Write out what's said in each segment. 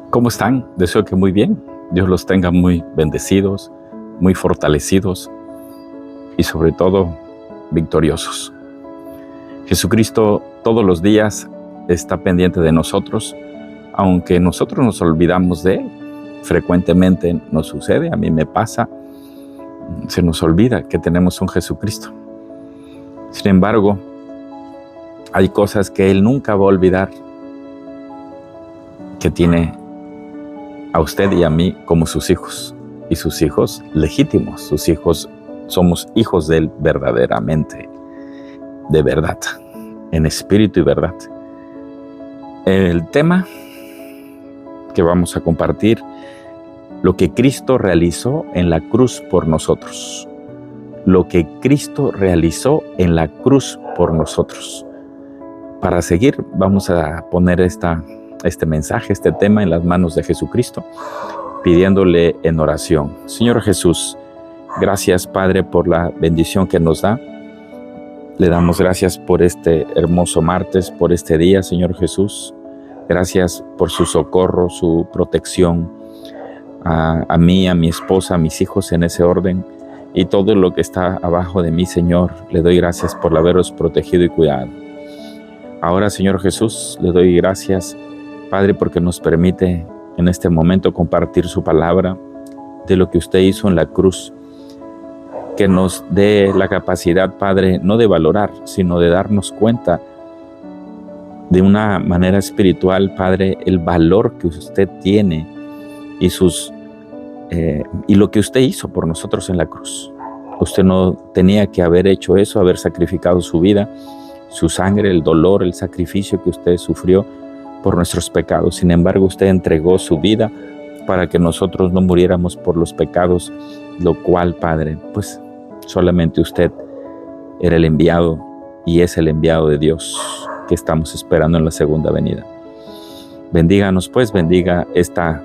¿Cómo están? Deseo que muy bien. Dios los tenga muy bendecidos, muy fortalecidos y sobre todo victoriosos. Jesucristo todos los días está pendiente de nosotros, aunque nosotros nos olvidamos de Él. Frecuentemente nos sucede, a mí me pasa, se nos olvida que tenemos un Jesucristo. Sin embargo, hay cosas que Él nunca va a olvidar, que tiene a usted y a mí como sus hijos, y sus hijos legítimos. Sus hijos, somos hijos de Él verdaderamente, de verdad, en espíritu y verdad. El tema que vamos a compartir: lo que Cristo realizó en la cruz por nosotros. Lo que Cristo realizó en la cruz por nosotros. Para seguir, vamos a poner este mensaje, este tema en las manos de Jesucristo, pidiéndole en oración. Señor Jesús, gracias, Padre, por la bendición que nos da. Le damos gracias por este hermoso martes, por este día, Señor Jesús. Gracias por su socorro, su protección a mí, a mi esposa, a mis hijos en ese orden, y todo lo que está abajo de mí, Señor. Le doy gracias por haberos protegido y cuidado. Ahora, Señor Jesús, le doy gracias, Padre, porque nos permite en este momento compartir su palabra de lo que usted hizo en la cruz. Que nos dé la capacidad, Padre, no de valorar, sino de darnos cuenta de una manera espiritual, Padre, el valor que usted tiene y lo que usted hizo por nosotros en la cruz. Usted no tenía que haber hecho eso, haber sacrificado su vida, su sangre, el dolor, el sacrificio que usted sufrió por nuestros pecados. Sin embargo, usted entregó su vida para que nosotros no muriéramos por los pecados, lo cual, Padre, pues solamente usted era el enviado y es el enviado de Dios que estamos esperando en la segunda venida. Bendíganos, pues, bendiga esta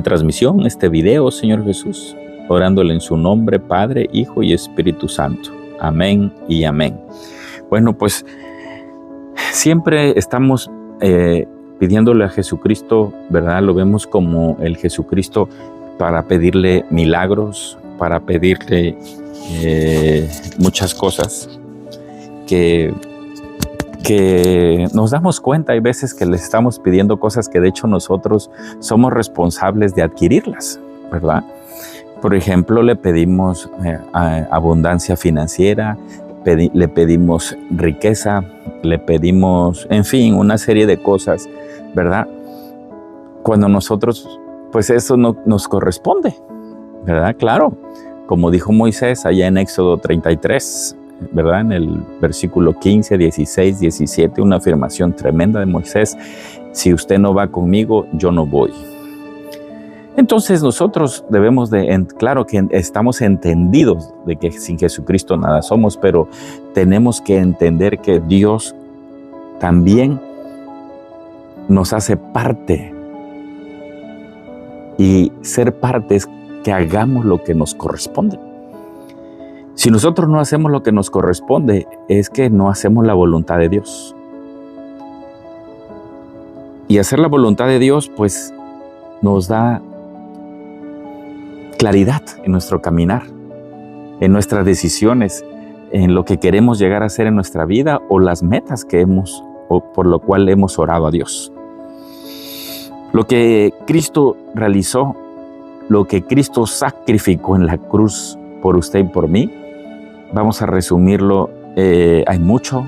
transmisión, este video, Señor Jesús, orándole en su nombre, Padre, Hijo y Espíritu Santo. Amén y amén. Bueno, pues siempre estamos pidiéndole a Jesucristo, ¿verdad? Lo vemos como el Jesucristo para pedirle milagros, para pedirle muchas cosas que nos damos cuenta. Hay veces que le estamos pidiendo cosas que de hecho nosotros somos responsables de adquirirlas, ¿verdad? Por ejemplo, le pedimos abundancia financiera, le pedimos riqueza, le pedimos, en fin, una serie de cosas, ¿verdad? Cuando nosotros, pues eso no nos corresponde, ¿verdad? Claro, como dijo Moisés allá en Éxodo 33, ¿verdad? En el versículo 15, 16, 17, una afirmación tremenda de Moisés: si usted no va conmigo, yo no voy. Entonces nosotros debemos claro que estamos entendidos de que sin Jesucristo nada somos, pero tenemos que entender que Dios también nos hace parte, y ser parte es que hagamos lo que nos corresponde. Si nosotros no hacemos lo que nos corresponde, es que no hacemos la voluntad de Dios. Y hacer la voluntad de Dios, pues, nos da claridad en nuestro caminar, en nuestras decisiones, en lo que queremos llegar a hacer en nuestra vida, o las metas que o por lo cual hemos orado a Dios. Lo que Cristo realizó, lo que Cristo sacrificó en la cruz por usted y por mí, vamos a resumirlo. Hay mucho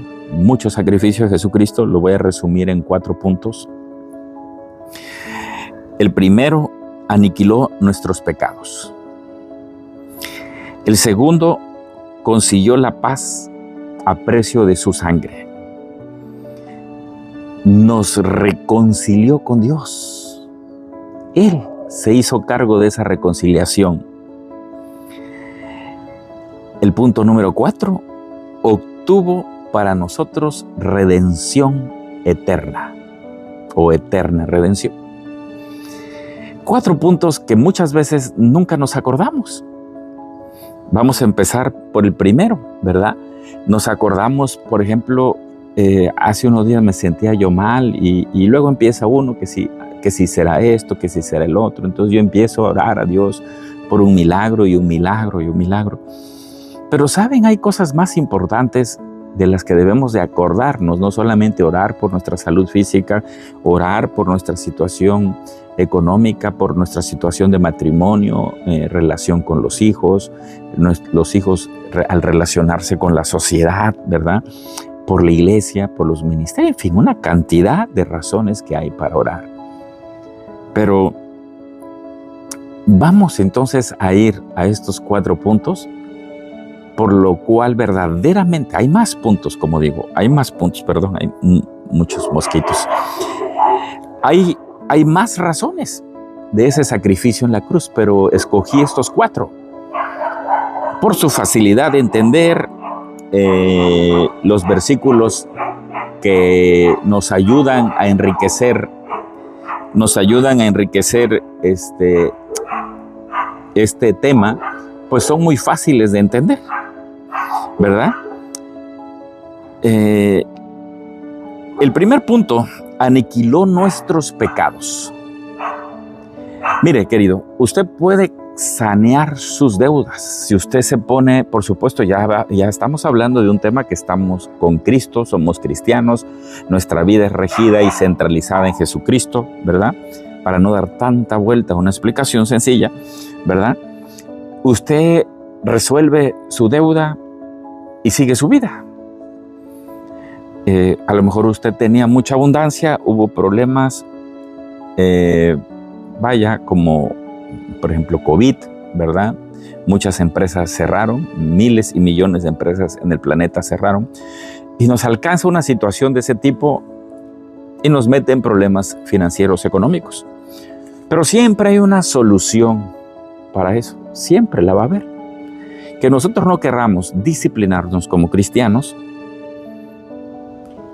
sacrificio de Jesucristo. Lo voy a resumir en 4 puntos. El primero: aniquiló nuestros pecados. El segundo: consiguió la paz a precio de su sangre. Nos reconcilió con Dios. Él se hizo cargo de esa reconciliación. El punto número 4: obtuvo para nosotros redención eterna, o eterna redención. 4 puntos que muchas veces nunca nos acordamos. Vamos a empezar por el primero, ¿verdad? Nos acordamos, por ejemplo, hace unos días me sentía yo mal, y luego empieza uno que que si será esto, que si será el otro. Entonces yo empiezo a orar a Dios por un milagro y un milagro y un milagro. Pero ¿saben? Hay cosas más importantes de las que debemos de acordarnos, no solamente orar por nuestra salud física, orar por nuestra situación económica, por nuestra situación de matrimonio, relación con los hijos al relacionarse con la sociedad, ¿verdad? Por la iglesia, por los ministerios, en fin, una cantidad de razones que hay para orar. Pero vamos entonces a ir a estos 4 puntos, por lo cual verdaderamente hay más puntos, como digo, hay muchos mosquitos. Hay más razones de ese sacrificio en la cruz, pero escogí estos 4 por su facilidad de entender. Los versículos que nos ayudan a enriquecer este tema, pues son muy fáciles de entender, ¿verdad? El primer punto: aniquiló nuestros pecados. Mire, querido, usted puede sanear sus deudas. Si usted se pone, por supuesto, ya estamos hablando de un tema que estamos con Cristo, somos cristianos, nuestra vida es regida y centralizada en Jesucristo, ¿verdad? Para no dar tanta vuelta a una explicación sencilla, ¿verdad? Usted resuelve su deuda y sigue su vida. A lo mejor usted tenía mucha abundancia, hubo problemas, como por ejemplo COVID, ¿verdad? Muchas empresas cerraron, miles y millones de empresas en el planeta cerraron, y nos alcanza una situación de ese tipo y nos mete en problemas financieros, económicos. Pero siempre hay una solución para eso, siempre la va a haber. Que nosotros no querramos disciplinarnos como cristianos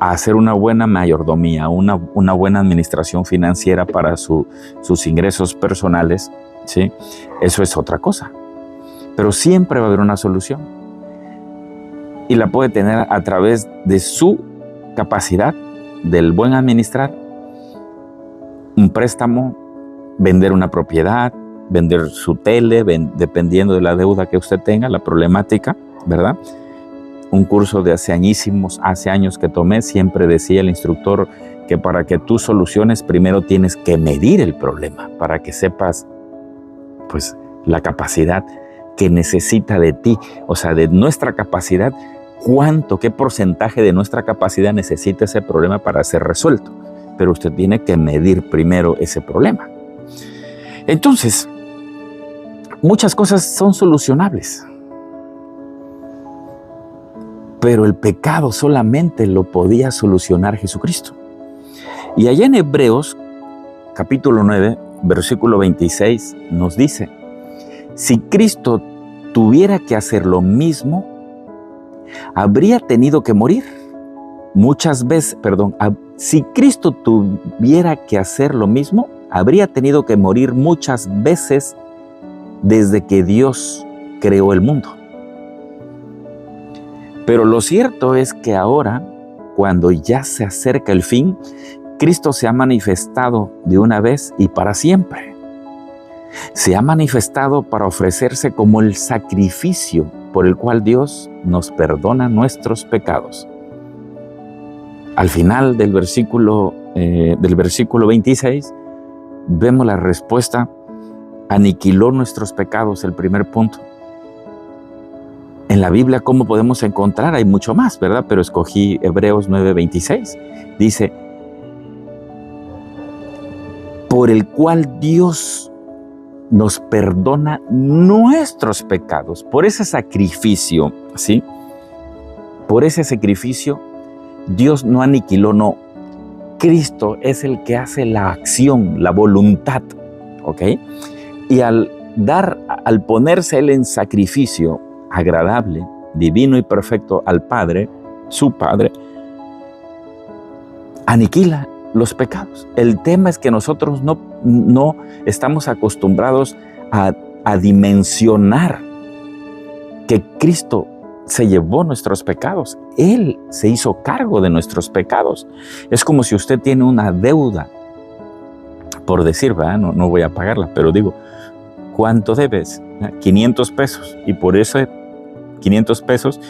a hacer una buena mayordomía, una buena administración financiera para sus ingresos personales, ¿sí? Eso es otra cosa. Pero siempre va a haber una solución. Y la puede tener a través de su capacidad, del buen administrar, un préstamo, vender una propiedad, vender su tele, dependiendo de la deuda que usted tenga, la problemática, ¿verdad? Un curso de hace años que tomé, siempre decía el instructor que para que tú soluciones, primero tienes que medir el problema, para que sepas, pues, la capacidad que necesita de ti, o sea, de nuestra capacidad, qué porcentaje de nuestra capacidad necesita ese problema para ser resuelto. Pero usted tiene que medir primero ese problema. Entonces, muchas cosas son solucionables, pero el pecado solamente lo podía solucionar Jesucristo. Y allá en Hebreos, capítulo 9, versículo 26, nos dice: si Cristo tuviera que hacer lo mismo, habría tenido que morir muchas veces, si Cristo tuviera que hacer lo mismo, habría tenido que morir muchas veces desde que Dios creó el mundo. Pero lo cierto es que ahora, cuando ya se acerca el fin, Cristo se ha manifestado de una vez y para siempre. Se ha manifestado para ofrecerse como el sacrificio por el cual Dios nos perdona nuestros pecados. Al final del versículo 26, vemos la respuesta: aniquiló nuestros pecados, el primer punto. En la Biblia, ¿cómo podemos encontrar? Hay mucho más, ¿verdad? Pero escogí Hebreos 9:26. Dice: por el cual Dios nos perdona nuestros pecados. Por ese sacrificio, ¿sí? Por ese sacrificio, Dios no aniquiló, no. Cristo es el que hace la acción, la voluntad, ¿ok? Y al ponerse Él en sacrificio agradable, divino y perfecto al Padre, su Padre, aniquila los pecados. El tema es que nosotros no estamos acostumbrados a dimensionar que Cristo se llevó nuestros pecados. Él se hizo cargo de nuestros pecados. Es como si usted tiene una deuda por decir, ¿verdad? No voy a pagarla, pero digo, ¿cuánto debes? 500 pesos. Y por eso 500 pesos,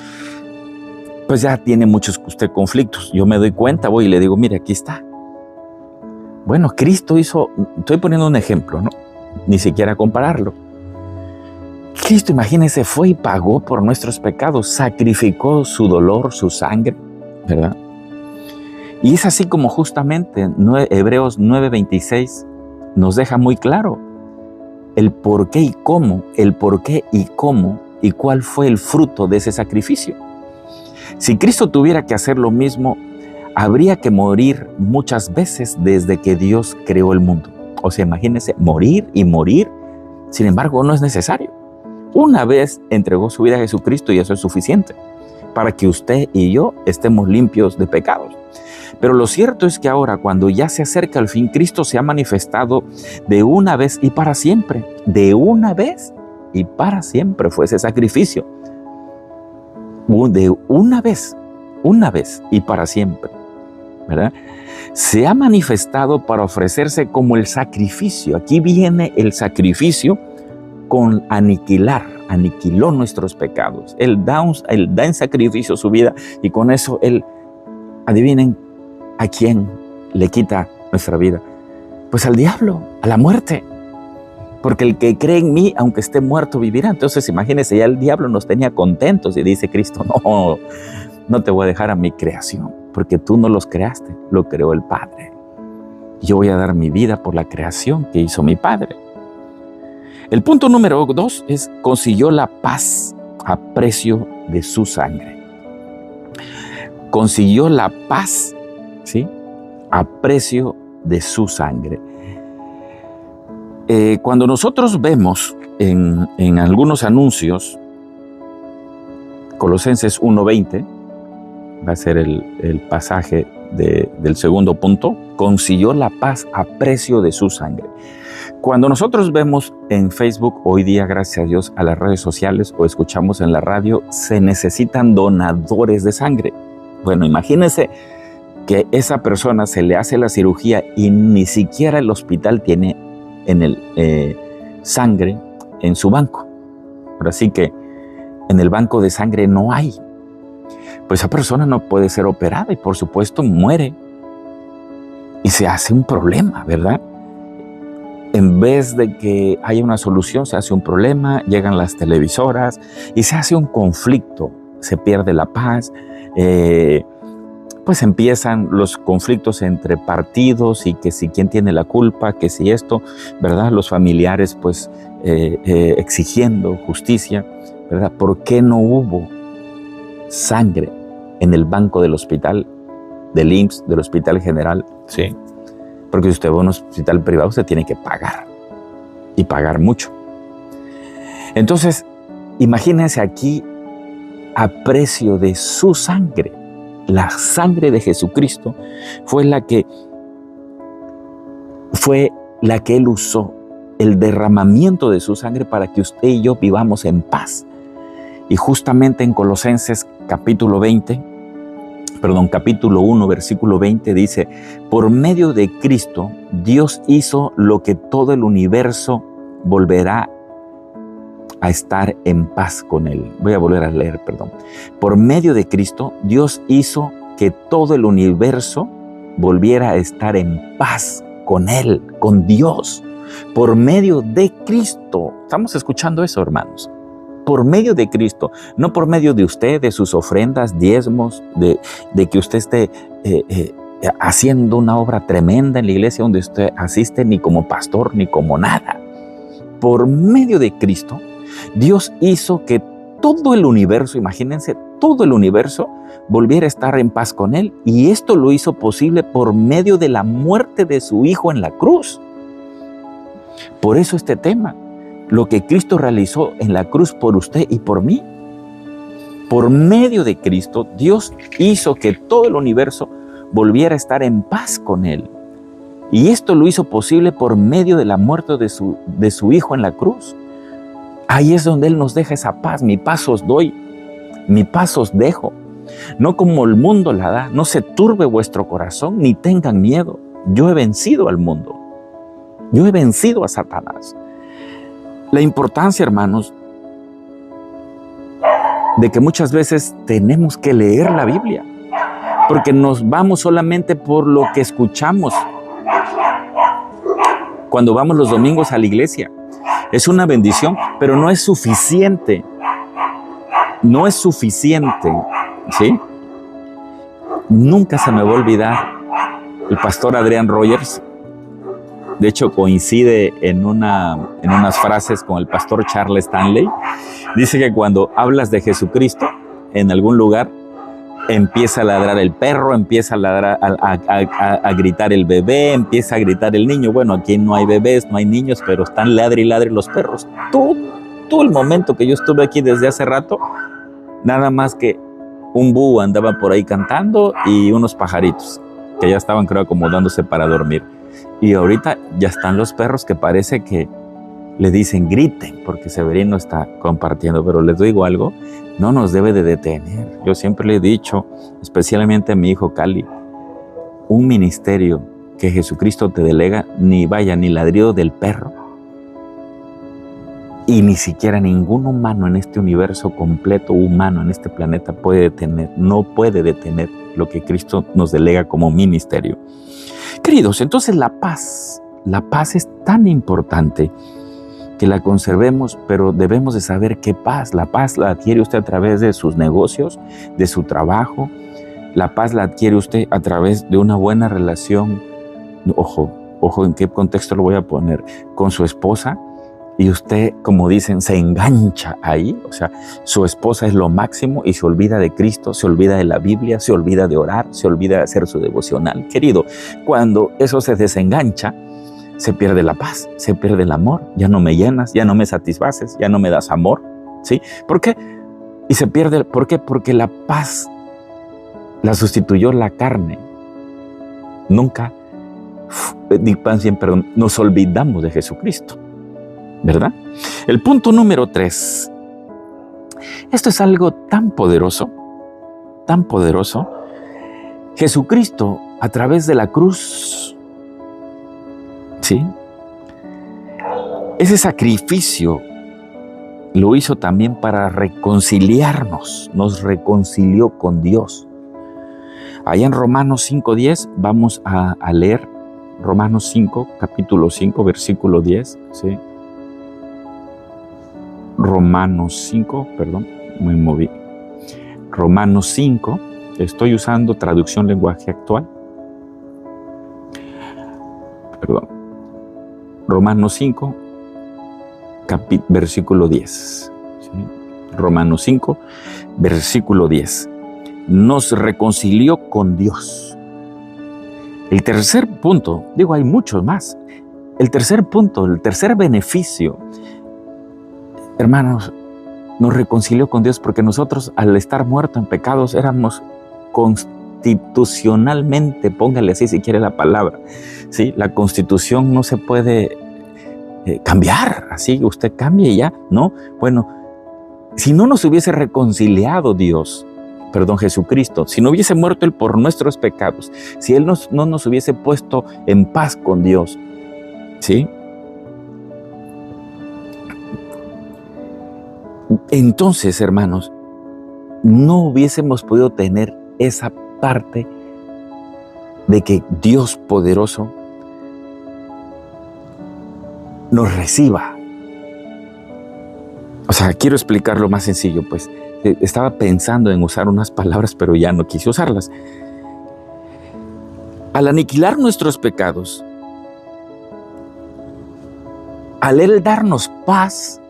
pues ya tiene muchos usted conflictos. Yo me doy cuenta, voy y le digo, mire, aquí está. Bueno, Cristo hizo, estoy poniendo un ejemplo, ¿no? Ni siquiera compararlo. Cristo, imagínese, fue y pagó por nuestros pecados, sacrificó su dolor, su sangre, ¿verdad? Y es así como justamente Hebreos 9:26 nos deja muy claro el por qué y cómo y cuál fue el fruto de ese sacrificio. Si Cristo tuviera que hacer lo mismo, habría que morir muchas veces desde que Dios creó el mundo. O sea, imagínense, morir y morir, sin embargo, no es necesario. Una vez entregó su vida a Jesucristo y eso es suficiente para que usted y yo estemos limpios de pecados. Pero lo cierto es que ahora, cuando ya se acerca el fin, Cristo se ha manifestado de una vez y para siempre. De una vez y para siempre fue ese sacrificio. De una vez y para siempre, ¿verdad? Se ha manifestado para ofrecerse como el sacrificio. Aquí viene el sacrificio con aniquiló nuestros pecados. Él da en sacrificio su vida y con eso Él, adivinen, ¿a quién le quita nuestra vida? Pues al diablo, a la muerte. Porque el que cree en mí, aunque esté muerto, vivirá. Entonces imagínense, ya el diablo nos tenía contentos y dice Cristo, no te voy a dejar a mi creación, porque tú no los creaste, lo creó el Padre. Yo voy a dar mi vida por la creación que hizo mi Padre. El punto número 2 es, consiguió la paz a precio de su sangre. Consiguió la paz, ¿sí?, a precio de su sangre. Cuando nosotros vemos en algunos anuncios, Colosenses 1:20, va a ser el pasaje del segundo punto, consiguió la paz a precio de su sangre. Cuando nosotros vemos en Facebook hoy día, gracias a Dios, a las redes sociales o escuchamos en la radio, se necesitan donadores de sangre. Bueno, imagínense que esa persona se le hace la cirugía y ni siquiera el hospital tiene sangre en su banco. Ahora sí que en el banco de sangre no hay. Pues esa persona no puede ser operada y por supuesto muere. Y se hace un problema, ¿verdad? En vez de que haya una solución, se hace un problema, llegan las televisoras y se hace un conflicto, se pierde la paz, pues empiezan los conflictos entre partidos y que si quién tiene la culpa, que si esto, ¿verdad? Los familiares pues exigiendo justicia, ¿verdad? ¿Por qué no hubo sangre en el banco del hospital, del IMSS, del Hospital General? Sí. Porque si usted va a un hospital privado, usted tiene que pagar y pagar mucho. Entonces, imagínense aquí a precio de su sangre. La sangre de Jesucristo fue la que Él usó, el derramamiento de su sangre para que usted y yo vivamos en paz. Y justamente en Colosenses capítulo 1, versículo 20 dice, por medio de Cristo, Dios hizo lo que todo el universo volverá a estar en paz con Él. Voy a volver a leer, perdón. Por medio de Cristo, Dios hizo que todo el universo volviera a estar en paz con Él, con Dios. Por medio de Cristo. ¿Estamos escuchando eso, hermanos? Por medio de Cristo, no por medio de usted, de sus ofrendas, diezmos, de que usted esté haciendo una obra tremenda en la iglesia donde usted asiste, ni como pastor, ni como nada. Por medio de Cristo, Dios hizo que todo el universo, imagínense, todo el universo volviera a estar en paz con Él. Y esto lo hizo posible por medio de la muerte de su Hijo en la cruz. Por eso este tema, lo que Cristo realizó en la cruz por usted y por mí. Por medio de Cristo, Dios hizo que todo el universo volviera a estar en paz con Él. Y esto lo hizo posible por medio de la muerte de su Hijo en la cruz. Ahí es donde Él nos deja esa paz. Mi paz os doy, mi paz os dejo. No como el mundo la da. No se turbe vuestro corazón, ni tengan miedo. Yo he vencido al mundo. Yo he vencido a Satanás. La importancia, hermanos, de que muchas veces tenemos que leer la Biblia, porque nos vamos solamente por lo que escuchamos. Cuando vamos los domingos a la iglesia, es una bendición, pero no es suficiente. No es suficiente, ¿sí? Nunca se me va a olvidar el pastor Adrian Rogers. De hecho, coincide en unas frases con el pastor Charles Stanley. Dice que cuando hablas de Jesucristo en algún lugar, empieza a ladrar el perro, empieza a ladrar, a gritar el bebé, empieza a gritar el niño. Bueno, aquí no hay bebés, no hay niños, pero están ladre y ladre los perros. Todo el momento que yo estuve aquí desde hace rato, nada más que un búho andaba por ahí cantando y unos pajaritos que ya estaban, creo, acomodándose para dormir. Y ahorita ya están los perros que parece que le dicen griten, porque Severino está compartiendo. Pero les digo algo, no nos debe de detener. Yo siempre le he dicho, especialmente a mi hijo Cali, un ministerio que Jesucristo te delega, ni ladrido del perro, y ni siquiera ningún humano en este universo completo, humano en este planeta no puede detener lo que Cristo nos delega como ministerio. Queridos, entonces la paz es tan importante que la conservemos, pero debemos de saber qué paz. La paz la adquiere usted a través de sus negocios, de su trabajo. La paz la adquiere usted a través de una buena relación, ojo en qué contexto lo voy a poner, con su esposa. Y usted, como dicen, se engancha ahí. O sea, su esposa es lo máximo y se olvida de Cristo, se olvida de la Biblia, se olvida de orar, se olvida de hacer su devocional. Querido, cuando eso se desengancha, se pierde la paz, se pierde el amor. Ya no me llenas, ya no me satisfaces, ya no me das amor. ¿Sí? ¿Por qué? Y se pierde, ¿por qué? Porque la paz la sustituyó la carne. Nunca, nos olvidamos de Jesucristo, ¿verdad? El punto número 3. Esto es algo tan poderoso, tan poderoso. Jesucristo, a través de la cruz, ¿sí? Ese sacrificio lo hizo también para reconciliarnos, nos reconcilió con Dios. Allá en Romanos 5:10 vamos a leer Romanos 5, capítulo 5, versículo 10, ¿sí? Romanos 5, perdón, me moví. Romanos 5, estoy usando traducción lenguaje actual. Perdón. Romanos 5, versículo 10. ¿Sí? Romanos 5, versículo 10. Nos reconcilió con Dios. El tercer punto, hay muchos más. El tercer punto, el tercer beneficio, hermanos, nos reconcilió con Dios porque nosotros, al estar muertos en pecados, éramos constitucionalmente, póngale así si quiere la palabra, ¿sí? La constitución no se puede cambiar, así usted cambie y ya, ¿no? Bueno, si no nos hubiese reconciliado Jesucristo, si no hubiese muerto Él por nuestros pecados, si Él no nos hubiese puesto en paz con Dios, ¿sí? Entonces, hermanos, no hubiésemos podido tener esa parte de que Dios poderoso nos reciba. O sea, quiero explicarlo más sencillo, pues. Estaba pensando en usar unas palabras, pero ya no quise usarlas. Al aniquilar nuestros pecados, al Él darnos paz,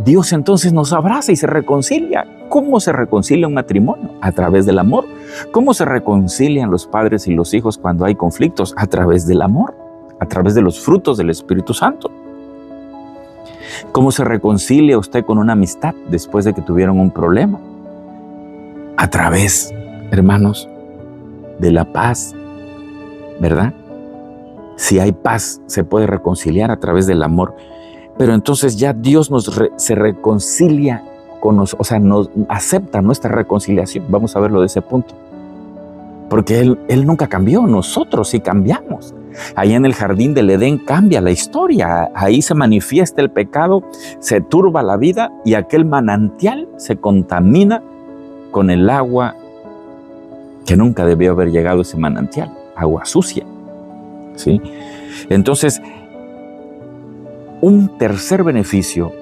Dios entonces nos abraza y se reconcilia. ¿Cómo se reconcilia un matrimonio? A través del amor. ¿Cómo se reconcilian los padres y los hijos cuando hay conflictos? A través del amor, a través de los frutos del Espíritu Santo. ¿Cómo se reconcilia usted con una amistad después de que tuvieron un problema? A través, hermanos, de la paz, ¿verdad? Si hay paz, se puede reconciliar a través del amor. Pero entonces ya Dios se reconcilia con nosotros, o sea, nos acepta nuestra reconciliación. Vamos a verlo de ese punto. Porque Él nunca cambió, nosotros sí cambiamos. Ahí en el jardín del Edén cambia la historia. Ahí se manifiesta el pecado, se turba la vida y aquel manantial se contamina con el agua que nunca debió haber llegado a ese manantial, agua sucia, ¿sí? Entonces, un tercer beneficio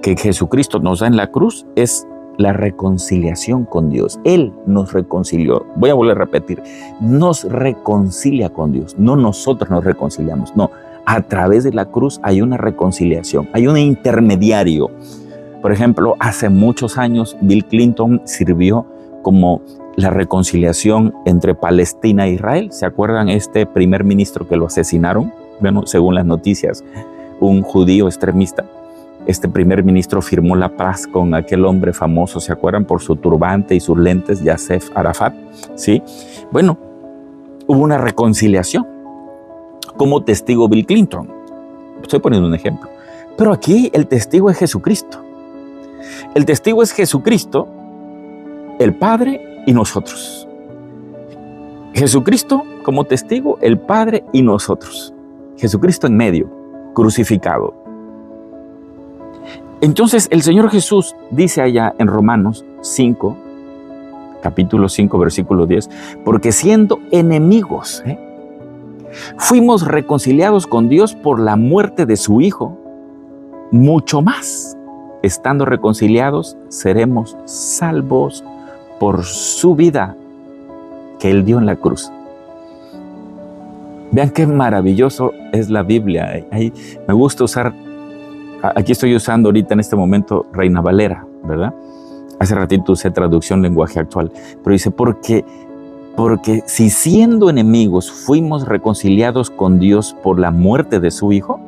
que Jesucristo nos da en la cruz es la reconciliación con Dios. Él nos reconcilió. Voy a volver a repetir, nos reconcilia con Dios. No nosotros nos reconciliamos, no. A través de la cruz hay una reconciliación, hay un intermediario. Por ejemplo, hace muchos años Bill Clinton sirvió como la reconciliación entre Palestina e Israel. ¿Se acuerdan este primer ministro que lo asesinaron? Bueno, según las noticias, un judío extremista. Este primer ministro firmó la paz con aquel hombre famoso, ¿se acuerdan? Por su turbante y sus lentes, Yasser Arafat, ¿sí? Bueno, hubo una reconciliación. Como testigo Bill Clinton. Estoy poniendo un ejemplo. Pero aquí el testigo es Jesucristo. El testigo es Jesucristo, el Padre y nosotros. Jesucristo como testigo, el Padre y nosotros. Jesucristo en medio, crucificado. Entonces el Señor Jesús dice allá en Romanos 5, capítulo 5, versículo 10, porque siendo enemigos, fuimos reconciliados con Dios por la muerte de su Hijo, mucho más, estando reconciliados, seremos salvos por su vida que Él dio en la cruz. Vean qué maravilloso es la Biblia. Ahí me gusta usar, aquí estoy usando ahorita en este momento Reina Valera, ¿verdad? Hace ratito usé traducción lenguaje actual, pero dice, porque si siendo enemigos fuimos reconciliados con Dios por la muerte de su Hijo,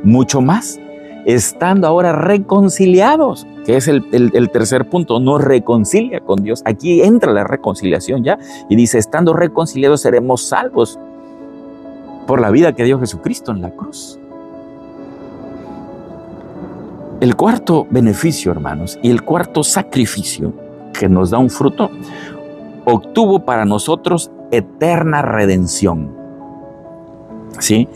mucho más, estando ahora reconciliados, que es el tercer punto, nos reconcilia con Dios. Aquí entra la reconciliación ya, y dice, estando reconciliados seremos salvos por la vida que dio Jesucristo en la cruz. El cuarto beneficio, hermanos, y el cuarto sacrificio que nos da un fruto, obtuvo para nosotros eterna redención. ¿Sí?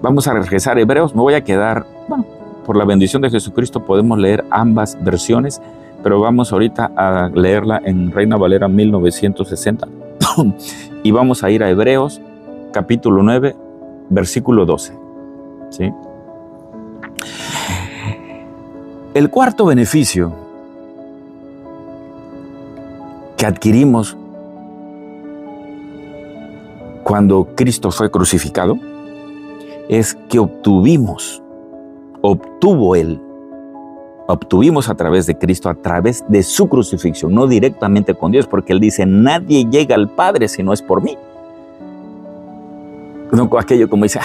Vamos a regresar a Hebreos. Me voy a quedar, bueno, por la bendición de Jesucristo podemos leer ambas versiones, pero vamos ahorita a leerla en Reina Valera 1960. Y vamos a ir a Hebreos, capítulo 9, versículo 12. ¿Sí? El cuarto beneficio que adquirimos cuando Cristo fue crucificado es que obtuvimos a través de Cristo, a través de su crucifixión, no directamente con Dios, porque Él dice, nadie llega al Padre si no es por mí. No aquello como dice,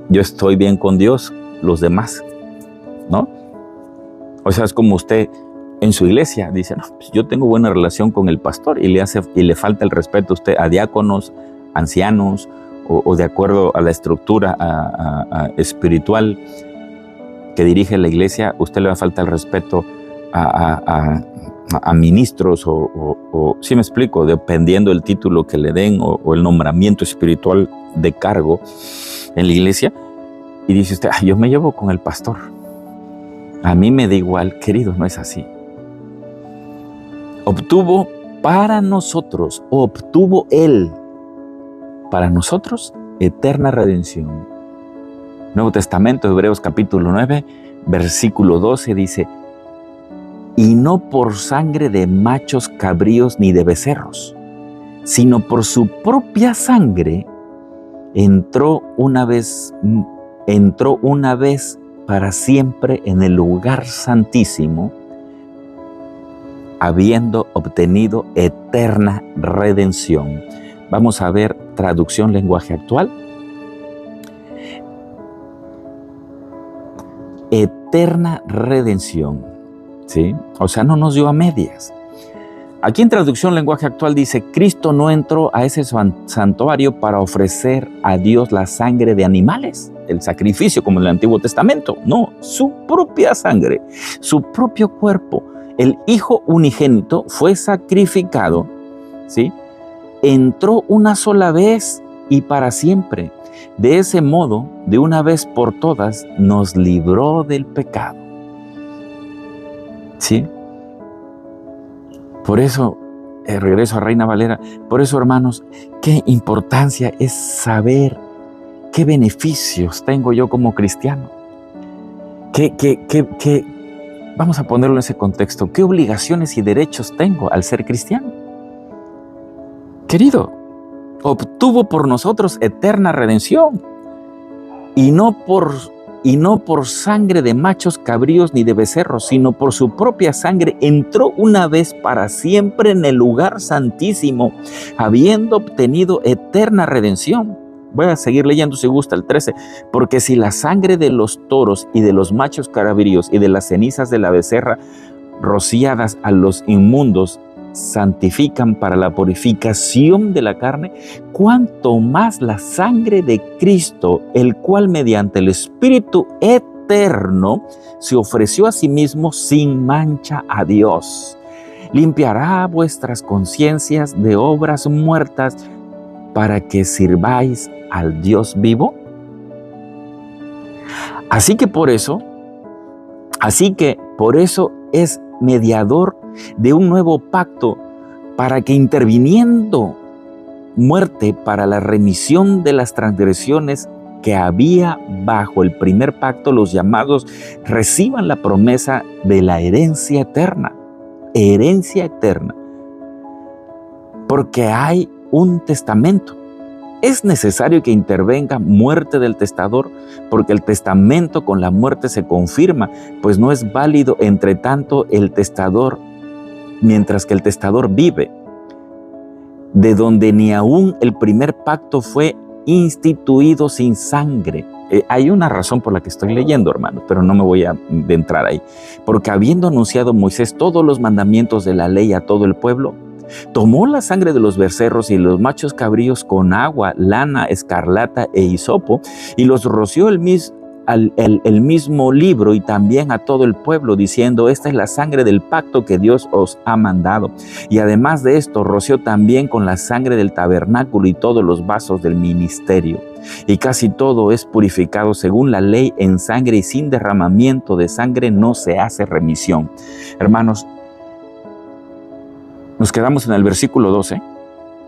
yo estoy bien con Dios, los demás, ¿no? O sea, es como usted en su iglesia dice, no, pues yo tengo buena relación con el pastor y le falta el respeto a usted a diáconos, ancianos, o de acuerdo a la estructura espiritual que dirige la iglesia, usted le va a faltar el respeto a ministros o sí me explico, dependiendo del título que le den o el nombramiento espiritual de cargo en la iglesia, y dice usted, yo me llevo con el pastor, a mí me da igual. Querido, no es así. Obtuvo Él para nosotros eterna redención. Nuevo Testamento, Hebreos capítulo 9, versículo 12 dice, y no por sangre de machos cabríos ni de becerros, sino por su propia sangre entró una vez para siempre en el lugar santísimo, habiendo obtenido eterna redención. Vamos a ver traducción lenguaje actual. Eterna redención, ¿sí? O sea, no nos dio a medias. Aquí en traducción lenguaje actual dice, Cristo no entró a ese santuario para ofrecer a Dios la sangre de animales, el sacrificio como en el Antiguo Testamento. No, su propia sangre, su propio cuerpo. El Hijo unigénito fue sacrificado, ¿sí? Entró una sola vez y para siempre. De ese modo, de una vez por todas, nos libró del pecado. ¿Sí? Por eso, regreso a Reina Valera, por eso, hermanos, qué importancia es saber qué beneficios tengo yo como cristiano. Vamos a ponerlo en ese contexto. ¿Qué obligaciones y derechos tengo al ser cristiano? Querido, obtuvo por nosotros eterna redención, y no por sangre de machos cabríos ni de becerros, sino por su propia sangre entró una vez para siempre en el lugar santísimo, habiendo obtenido eterna redención. Voy a seguir leyendo si gusta el 13. Porque si la sangre de los toros y de los machos cabríos y de las cenizas de la becerra rociadas a los inmundos santifican para la purificación de la carne, cuanto más la sangre de Cristo, el cual mediante el Espíritu eterno se ofreció a sí mismo sin mancha a Dios, limpiará vuestras conciencias de obras muertas para que sirváis al Dios vivo. Así que por eso es mediador de un nuevo pacto, para que interviniendo muerte para la remisión de las transgresiones que había bajo el primer pacto, los llamados reciban la promesa de la herencia eterna. Herencia eterna. Porque hay un testamento. Es necesario que intervenga muerte del testador, porque el testamento con la muerte se confirma, pues no es válido entre tanto el testador, mientras que el testador vive, de donde ni aún el primer pacto fue instituido sin sangre. Hay una razón por la que estoy leyendo, hermanos, pero no me voy a adentrar ahí. Porque habiendo anunciado Moisés todos los mandamientos de la ley a todo el pueblo, tomó la sangre de los becerros y los machos cabríos con agua, lana, escarlata e hisopo, y los roció el mismo libro y también a todo el pueblo, diciendo: esta es la sangre del pacto que Dios os ha mandado. Y además de esto, roció también con la sangre del tabernáculo y todos los vasos del ministerio. Y casi todo es purificado según la ley en sangre, y sin derramamiento de sangre no se hace remisión. Hermanos, nos quedamos en el versículo 12.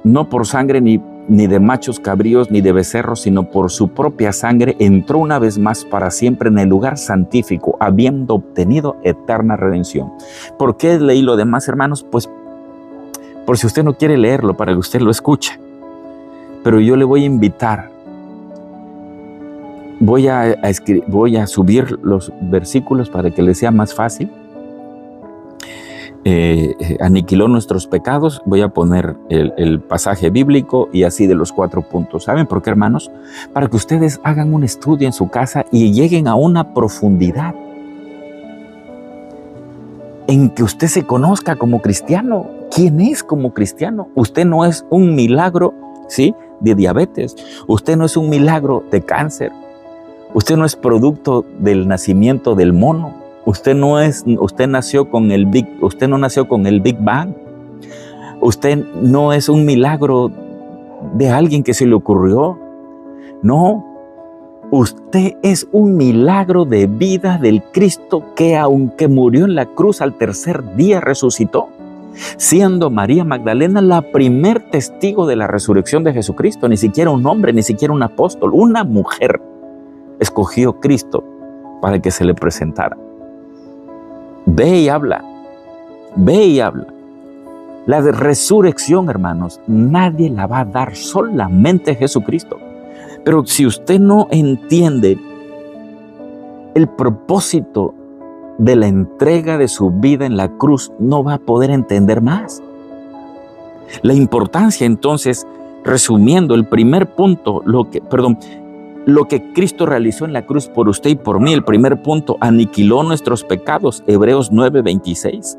No por sangre ni de machos cabríos ni de becerros, sino por su propia sangre entró una vez más para siempre en el lugar santífico, habiendo obtenido eterna redención. ¿Por qué leí lo demás, hermanos? Pues por si usted no quiere leerlo, para que usted lo escuche. Pero yo le voy a invitar. Voy a subir los versículos para que le sea más fácil. Aniquiló nuestros pecados. Voy a poner el pasaje bíblico y así de los 4 puntos. ¿Saben por qué, hermanos? Para que ustedes hagan un estudio en su casa y lleguen a una profundidad en que usted se conozca como cristiano. ¿Quién es como cristiano? Usted no es un milagro, ¿sí?, de diabetes. Usted no es un milagro de cáncer. Usted no es producto del nacimiento del mono. Usted no nació con el Big Bang. Usted no es un milagro de alguien que se le ocurrió. No, usted es un milagro de vida del Cristo que, aunque murió en la cruz, al tercer día resucitó, siendo María Magdalena la primer testigo de la resurrección de Jesucristo. Ni siquiera un hombre, ni siquiera un apóstol, una mujer escogió Cristo para que se le presentara. Ve y habla. Ve y habla. La resurrección, hermanos, nadie la va a dar, solamente Jesucristo. Pero si usted no entiende el propósito de la entrega de su vida en la cruz, no va a poder entender más. La importancia, entonces, resumiendo el primer punto, lo que Cristo realizó en la cruz por usted y por mí. El primer punto: aniquiló nuestros pecados, Hebreos 9:26.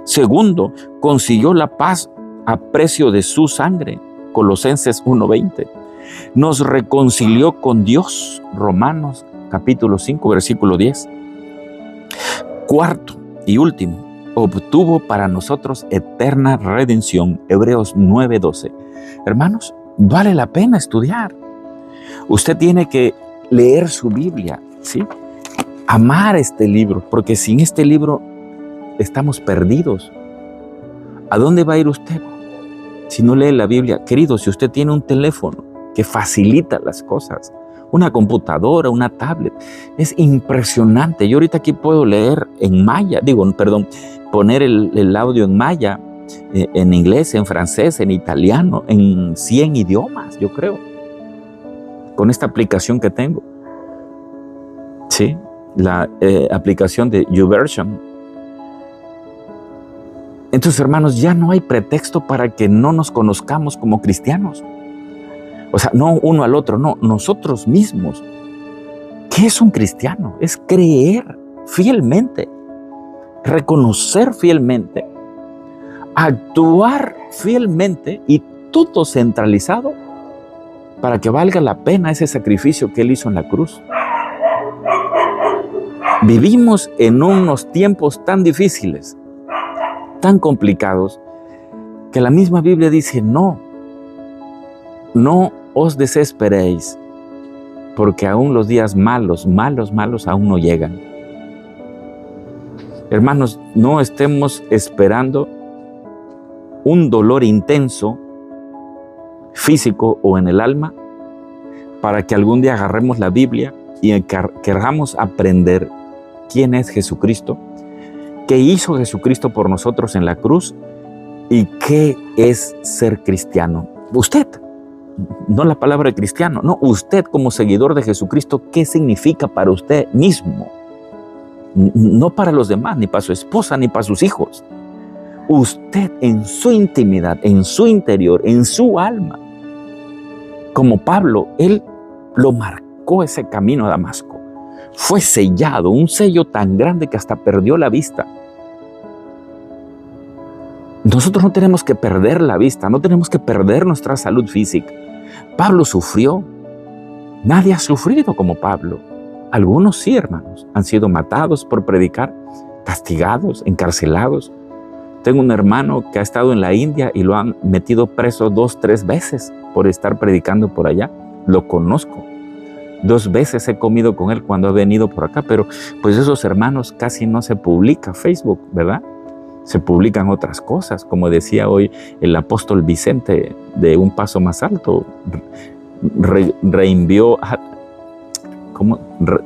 Segundo, consiguió la paz a precio de su sangre, Colosenses 1:20. Nos reconcilió con Dios, Romanos capítulo 5, versículo 10. Cuarto y último, obtuvo para nosotros eterna redención, Hebreos 9:12. Hermanos, vale la pena estudiar. Usted tiene que leer su Biblia, ¿sí? Amar este libro, porque sin este libro estamos perdidos. ¿A dónde va a ir usted si no lee la Biblia? Querido, si usted tiene un teléfono que facilita las cosas, una computadora, una tablet, es impresionante. Yo ahorita aquí puedo leer en maya, poner el audio en maya, en inglés, en francés, en italiano, en 100 idiomas, yo creo, con esta aplicación que tengo. Sí, la aplicación de YouVersion. Entonces, hermanos, ya no hay pretexto para que no nos conozcamos como cristianos. O sea, no uno al otro, no, nosotros mismos. ¿Qué es un cristiano? Es creer fielmente, reconocer fielmente, actuar fielmente y todo centralizado para que valga la pena ese sacrificio que Él hizo en la cruz. Vivimos en unos tiempos tan difíciles, tan complicados, que la misma Biblia dice, no os desesperéis, porque aún los días malos aún no llegan. Hermanos, no estemos esperando un dolor intenso, físico o en el alma, para que algún día agarremos la Biblia y queramos aprender quién es Jesucristo, qué hizo Jesucristo por nosotros en la cruz y qué es ser cristiano. Usted, no la palabra cristiano, no, usted como seguidor de Jesucristo, ¿qué significa para usted mismo? No para los demás, ni para su esposa, ni para sus hijos. Usted en su intimidad, en su interior, en su alma. Como Pablo, él lo marcó ese camino a Damasco. Fue sellado, un sello tan grande que hasta perdió la vista. Nosotros no tenemos que perder la vista, no tenemos que perder nuestra salud física. Pablo sufrió. Nadie ha sufrido como Pablo. Algunos sí, hermanos, han sido matados por predicar, castigados, encarcelados. Tengo un hermano que ha estado en la India y lo han metido preso 2, 3 veces por estar predicando por allá. Lo conozco. 2 veces he comido con él cuando ha venido por acá, pero pues esos hermanos casi no se publica Facebook, ¿verdad? Se publican otras cosas, como decía hoy el apóstol Vicente de Un Paso Más Alto,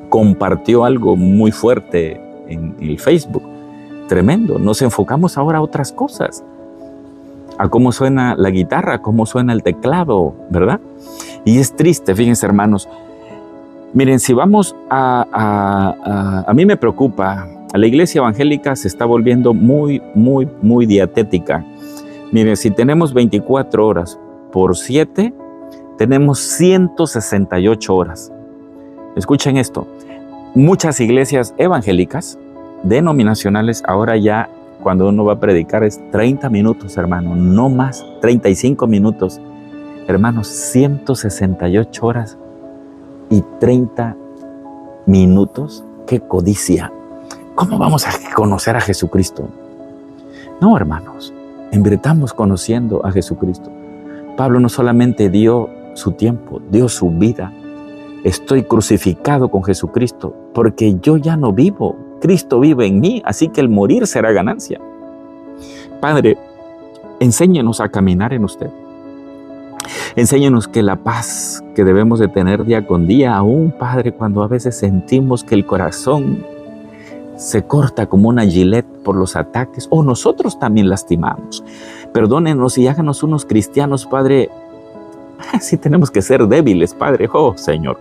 compartió algo muy fuerte en el Facebook, tremendo. Nos enfocamos ahora a otras cosas, a cómo suena la guitarra, cómo suena el teclado, ¿verdad? Y es triste, fíjense hermanos. Miren, si vamos a mí me preocupa. La iglesia evangélica se está volviendo muy dietética. Miren, si tenemos 24 horas por 7, tenemos 168 horas. Escuchen esto. Muchas iglesias evangélicas, denominacionales, ahora ya cuando uno va a predicar es 30 minutos, hermano, no más, 35 minutos. Hermanos, 168 horas y 30 minutos. ¡Qué codicia! ¿Cómo vamos a conocer a Jesucristo? No, hermanos, invirtamos conociendo a Jesucristo. Pablo no solamente dio su tiempo, dio su vida. Estoy crucificado con Jesucristo porque yo ya no vivo. Cristo vive en mí, así que el morir será ganancia. Padre, enséñenos a caminar en usted. Enséñanos que la paz que debemos de tener día con día, aún, Padre, cuando a veces sentimos que el corazón se corta como una gilet por los ataques, o nosotros también lastimamos. Perdónenos y háganos unos cristianos, Padre. Sí tenemos que ser débiles, Padre. Oh, Señor,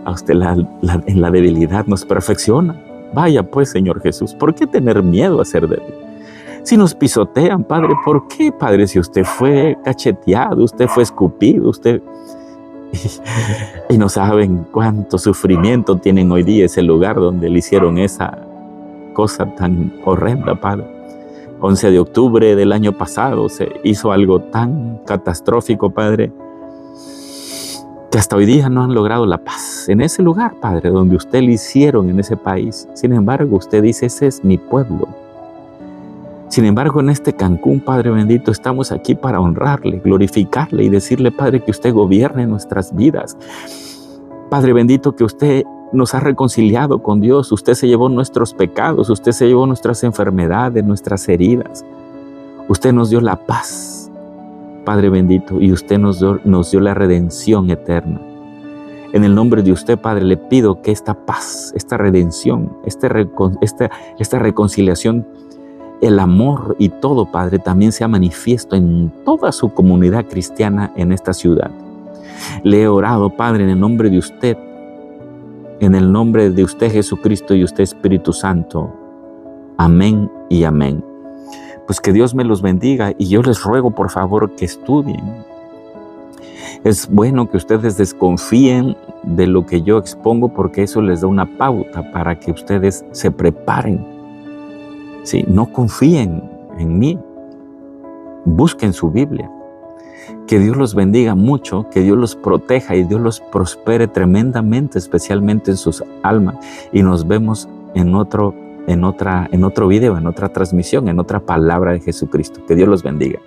a usted en la debilidad nos perfecciona. Vaya pues, Señor Jesús, ¿por qué tener miedo a ser débil? Si nos pisotean, Padre, ¿por qué, Padre? Si usted fue cacheteado, usted fue escupido, usted... Y no saben cuánto sufrimiento tienen hoy día ese lugar donde le hicieron esa cosa tan horrenda, Padre. 11 de octubre del año pasado se hizo algo tan catastrófico, Padre, que hasta hoy día no han logrado la paz en ese lugar, Padre, donde usted le hicieron en ese país. Sin embargo, usted dice, ese es mi pueblo. Sin embargo, en este Cancún, Padre bendito, estamos aquí para honrarle, glorificarle y decirle, Padre, que usted gobierne nuestras vidas. Padre bendito, que usted nos ha reconciliado con Dios. Usted se llevó nuestros pecados, usted se llevó nuestras enfermedades, nuestras heridas. Usted nos dio la paz, Padre bendito, y usted nos dio la redención eterna. En el nombre de usted, Padre, le pido que esta paz, esta redención, esta reconciliación, el amor y todo, Padre, también sea manifiesto en toda su comunidad cristiana en esta ciudad. Le he orado, Padre, en el nombre de usted, en el nombre de usted, Jesucristo, y usted, Espíritu Santo. Amén y amén. Pues que Dios me los bendiga y yo les ruego, por favor, que estudien. Es bueno que ustedes desconfíen de lo que yo expongo, porque eso les da una pauta para que ustedes se preparen. Sí, no confíen en mí. Busquen su Biblia. Que Dios los bendiga mucho, que Dios los proteja y Dios los prospere tremendamente, especialmente en sus almas. Y nos vemos en otro video, en otra transmisión, en otra palabra de Jesucristo. Que Dios los bendiga.